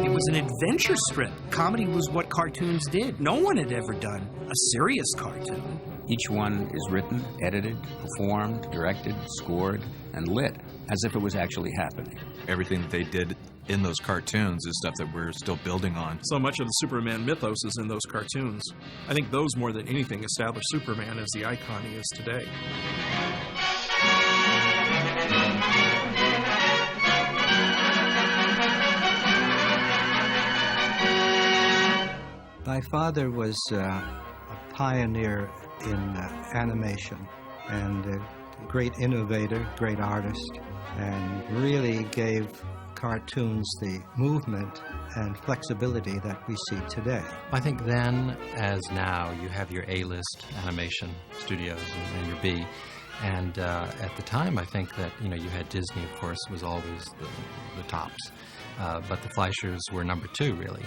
It was an adventure strip. Comedy was what cartoons did. No one had ever done a serious cartoon. Each one is written, edited, performed, directed, scored, and lit as if it was actually happening. Everything that they did in those cartoons is stuff that we're still building on. So much of the Superman mythos is in those cartoons. I think those, more than anything, established Superman as the icon he is today. My father was a pioneer in animation and a great innovator, great artist, and really gave cartoons the movement and flexibility that we see today. I think then, as now, you have your A-list animation studios and your B. And at the time, I think that, you had Disney, of course, was always the tops. But the Fleischers were number two, really,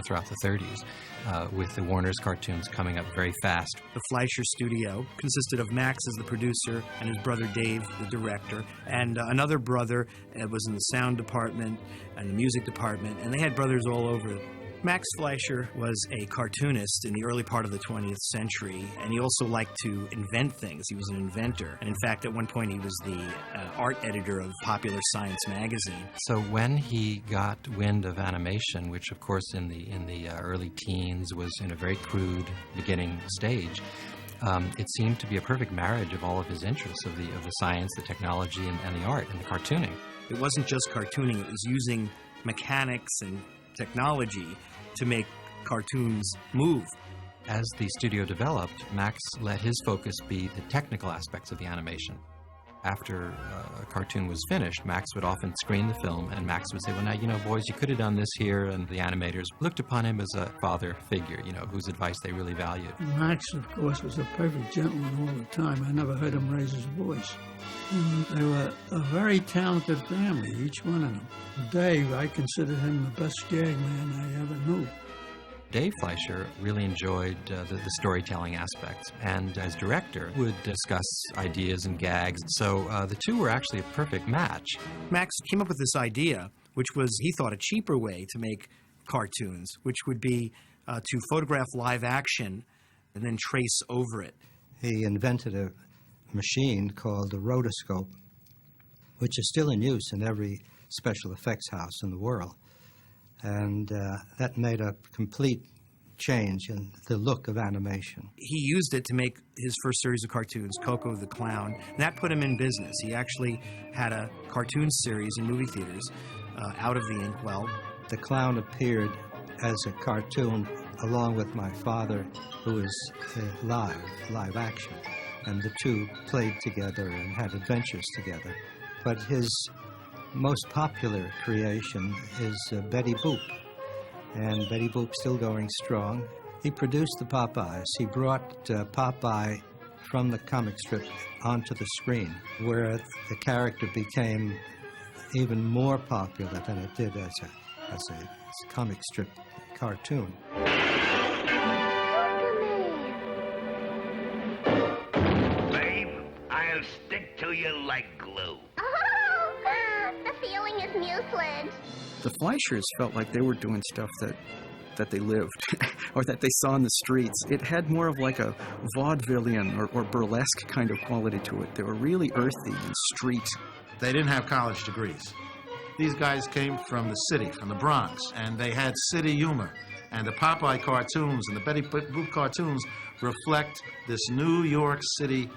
throughout the 30s, with the Warner's cartoons coming up very fast. The Fleischer studio consisted of Max as the producer and his brother Dave, the director, and another brother was in the sound department and the music department, and they had brothers all over. Max Fleischer was a cartoonist in the early part of the 20th century, and he also liked to invent things. He was an inventor. And in fact, at one point, he was the art editor of Popular Science magazine. So when he got wind of animation, which of course in the early teens was in a very crude beginning stage, it seemed to be a perfect marriage of all of his interests, of the science, the technology, and the art, and the cartooning. It wasn't just cartooning. It was using mechanics and technology to make cartoons move. As the studio developed, Max let his focus be the technical aspects of the animation. After a cartoon was finished, Max would often screen the film, and Max would say, well, now, boys, you could have done this here, and the animators looked upon him as a father figure, whose advice they really valued. Max, of course, was a perfect gentleman all the time. I never heard him raise his voice. And they were a very talented family, each one of them. Dave, I consider him the best gag man I ever knew. Dave Fleischer really enjoyed the storytelling aspects, and as director would discuss ideas and gags. So the two were actually a perfect match. Max came up with this idea, which was, he thought, a cheaper way to make cartoons, which would be to photograph live action and then trace over it. He invented a machine called the rotoscope, which is still in use in every special effects house in the world. And that made a complete change in the look of animation. He used it to make his first series of cartoons, Coco the Clown, and that put him in business. He actually had a cartoon series in movie theaters, Out of the Inkwell. The clown appeared as a cartoon along with my father, who was live action. And the two played together and had adventures together. But his most popular creation is Betty Boop. And Betty Boop's still going strong. He produced the Popeyes. He brought Popeye from the comic strip onto the screen, where the character became even more popular than it did as a comic strip cartoon. I'll stick to you like glue. Oh, the feeling is mucilage. The Fleischers felt like they were doing stuff that they lived or that they saw in the streets. It had more of like a vaudevillian or burlesque kind of quality to it. They were really earthy and street. They didn't have college degrees. These guys came from the city, from the Bronx, and they had city humor. And the Popeye cartoons and the Betty Boop cartoons reflect this New York City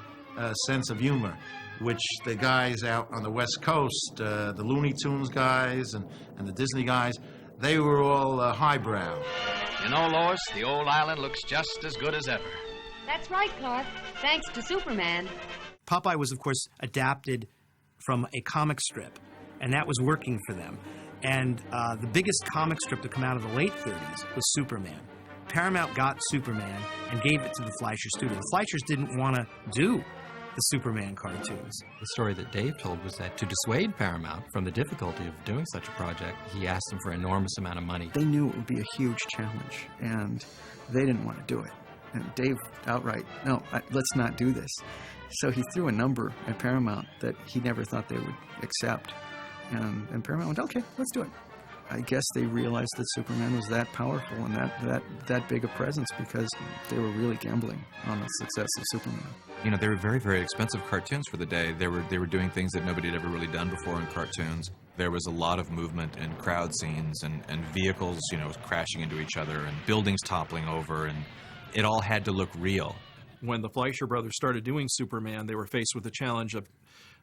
sense of humor, which the guys out on the West Coast, the Looney Tunes guys and the Disney guys, they were all highbrow. Lois, the old island looks just as good as ever. That's right, Clark. Thanks to Superman. Popeye was, of course, adapted from a comic strip, and that was working for them. And the biggest comic strip to come out of the late 30s was Superman. Paramount got Superman and gave it to the Fleischer studio. The Fleischers didn't want to do the Superman cartoons. The story that Dave told was that to dissuade Paramount from the difficulty of doing such a project, he asked them for an enormous amount of money. They knew it would be a huge challenge, and they didn't want to do it. And Dave outright, no, let's not do this. So he threw a number at Paramount that he never thought they would accept. And Paramount went, okay, let's do it. I guess they realized that Superman was that powerful and that big a presence because they were really gambling on the success of Superman. You know, they were very, very expensive cartoons for the day. They were doing things that nobody had ever really done before in cartoons. There was a lot of movement and crowd scenes and vehicles, you know, crashing into each other and buildings toppling over, and it all had to look real. When the Fleischer brothers started doing Superman, they were faced with the challenge of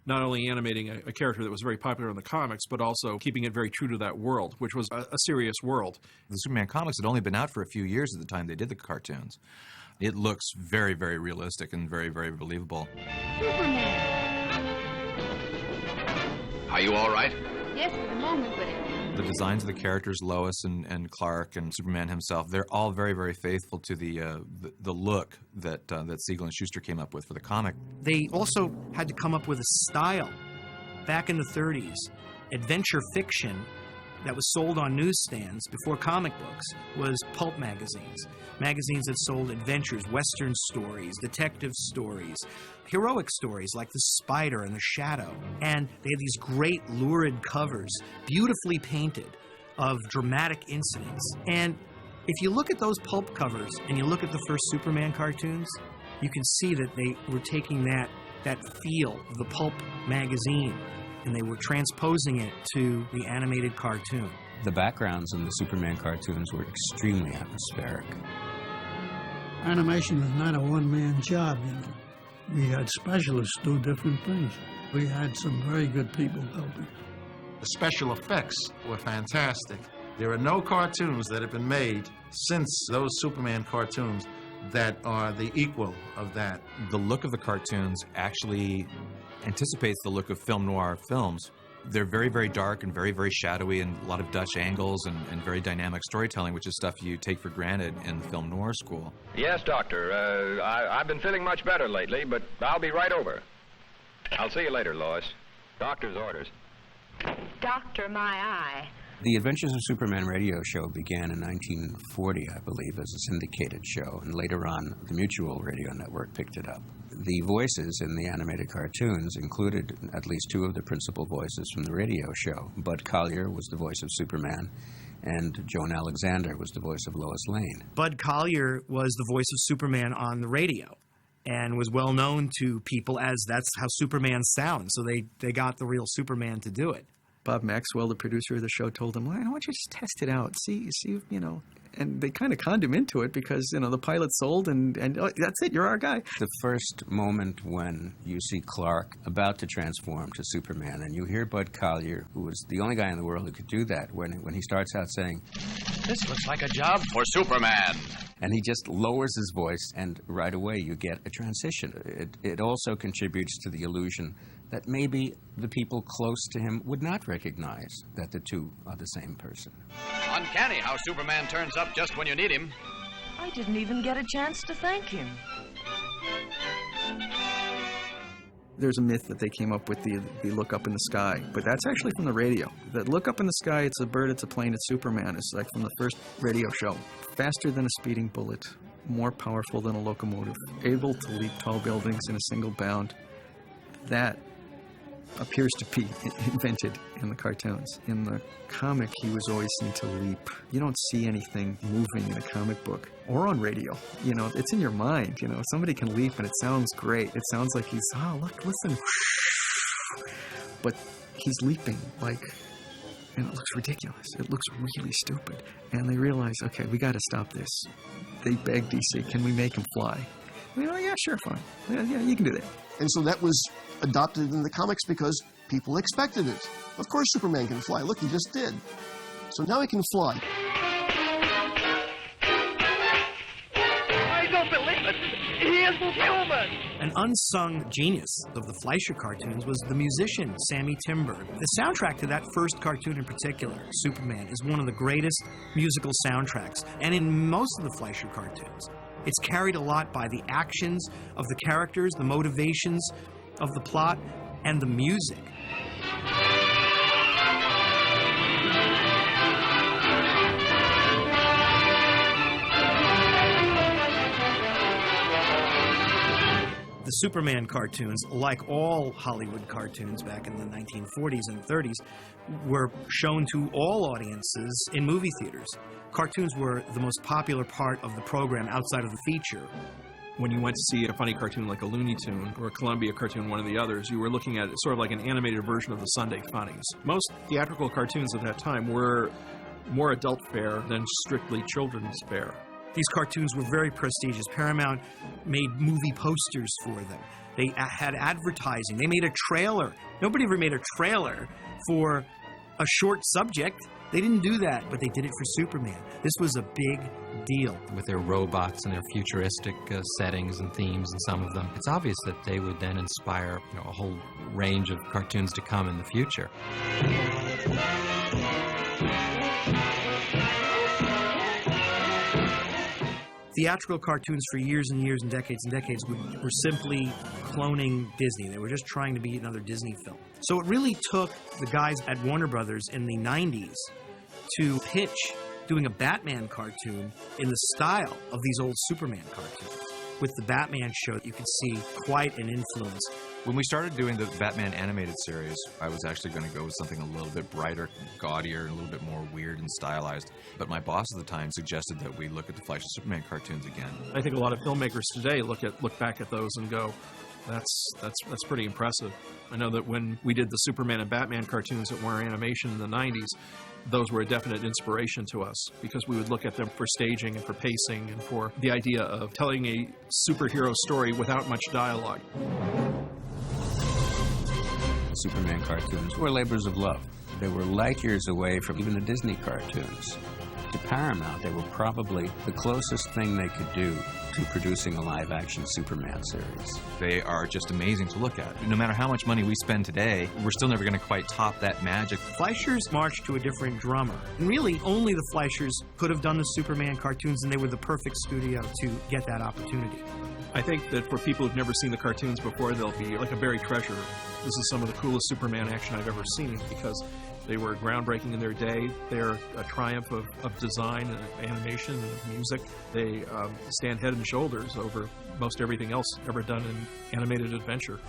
not only animating a character that was very popular in the comics, but also keeping it very true to that world, which was a serious world. The Superman comics had only been out for a few years at the time they did the cartoons. It looks very, very realistic and very, very believable. Superman! Are you all right? Yes, for the moment, but The designs of the characters, Lois and Clark and Superman himself, they're all very, very faithful to the look that Siegel and Schuster came up with for the comic. They also had to come up with a style. Back in the 30s, adventure fiction that was sold on newsstands before comic books was pulp magazines. Magazines that sold adventures, Western stories, detective stories, heroic stories like The Spider and The Shadow. And they had these great lurid covers, beautifully painted, of dramatic incidents. And if you look at those pulp covers and you look at the first Superman cartoons, you can see that they were taking that feel of the pulp magazine and they were transposing it to the animated cartoon. The backgrounds in the Superman cartoons were extremely atmospheric. Animation was not a one-man job, you know. We had specialists do different things. We had some very good people helping. The special effects were fantastic. There are no cartoons that have been made since those Superman cartoons that are the equal of that. The look of the cartoons actually anticipates the look of film noir films. They're very, very dark and very, very shadowy and a lot of Dutch angles and very dynamic storytelling, which is stuff you take for granted in film noir school. Yes, Doctor. I've been feeling much better lately, but I'll be right over. I'll see you later, Lois. Doctor's orders. Doctor, my eye. The Adventures of Superman radio show began in 1940, I believe, as a syndicated show, and later on, the Mutual Radio Network picked it up. The voices in the animated cartoons included at least two of the principal voices from the radio show. Bud Collyer was the voice of Superman, and Joan Alexander was the voice of Lois Lane. Bud Collyer was the voice of Superman on the radio and was well known to people as that's how Superman sounds, so they got the real Superman to do it. Bob Maxwell, the producer of the show, told him, well, I don't want you to just test it out. See, you know. And they kind of conned him into it because, you know, the pilot sold and oh, that's it, you're our guy. The first moment when you see Clark about to transform to Superman and you hear Bud Collyer, who was the only guy in the world who could do that, when he starts out saying, "This looks like a job for Superman." And he just lowers his voice, and right away you get a transition. It also contributes to the illusion that maybe the people close to him would not recognize that the two are the same person. Uncanny how Superman turns up just when you need him. I didn't even get a chance to thank him. There's a myth that they came up with the look up in the sky, but that's actually from the radio. The look up in the sky, it's a bird, it's a plane, it's Superman. It's like from the first radio show. Faster than a speeding bullet, more powerful than a locomotive, able to leap tall buildings in a single bound. That appears to be invented in the cartoons. In the comic, he was always seen to leap. You don't see anything moving in a comic book or on radio. You know, it's in your mind. You know, somebody can leap and it sounds great. It sounds like he's, oh, look, listen. But he's leaping like, and it looks ridiculous. It looks really stupid. And they realize, okay, we got to stop this. They begged DC, can we make him fly? You know, yeah, sure, fine. Yeah, you can do that. And so that was adopted in the comics because people expected it. Of course Superman can fly. Look, he just did. So now he can fly. I don't believe it. He isn't human. An unsung genius of the Fleischer cartoons was the musician Sammy Timber. The soundtrack to that first cartoon in particular, Superman, is one of the greatest musical soundtracks. And in most of the Fleischer cartoons, it's carried a lot by the actions of the characters, the motivations of the plot, and the music. The Superman cartoons, like all Hollywood cartoons back in the 1940s and 30s, were shown to all audiences in movie theaters. Cartoons were the most popular part of the program outside of the feature. When you went to see a funny cartoon like a Looney Tune or a Columbia cartoon, one of the others, you were looking at sort of like an animated version of the Sunday Funnies. Most theatrical cartoons at that time were more adult fare than strictly children's fare. These cartoons were very prestigious. Paramount made movie posters for them. They had advertising. They made a trailer. Nobody ever made a trailer for a short subject. They didn't do that, but they did it for Superman. This was a big deal. With their robots and their futuristic settings and themes in some of them, it's obvious that they would then inspire a whole range of cartoons to come in the future. Theatrical cartoons for years and years and decades were simply cloning Disney. They were just trying to be another Disney film. So it really took the guys at Warner Brothers in the 90s to pitch doing a Batman cartoon in the style of these old Superman cartoons. With the Batman show, you could see quite an influence. When we started doing the Batman animated series, I was actually going to go with something a little bit brighter, gaudier, and a little bit more weird and stylized. But my boss at the time suggested that we look at the Fleischer Superman cartoons again. I think a lot of filmmakers today look back at those and go, that's pretty impressive. I know that when we did the Superman and Batman cartoons at Warner Animation in the 90s, those were a definite inspiration to us because we would look at them for staging and for pacing and for the idea of telling a superhero story without much dialogue. Superman cartoons were labors of love. They were light years away from even the Disney cartoons. To Paramount, they were probably the closest thing they could do to producing a live-action Superman series. They are just amazing to look at. No matter how much money we spend today, we're still never going to quite top that magic. Fleischers marched to a different drummer. And really, only the Fleischers could have done the Superman cartoons, and they were the perfect studio to get that opportunity. I think that for people who've never seen the cartoons before, they'll be like a buried treasure. This is some of the coolest Superman action I've ever seen because they were groundbreaking in their day. They're a triumph of design and animation and music. They stand head and shoulders over most everything else ever done in animated adventure.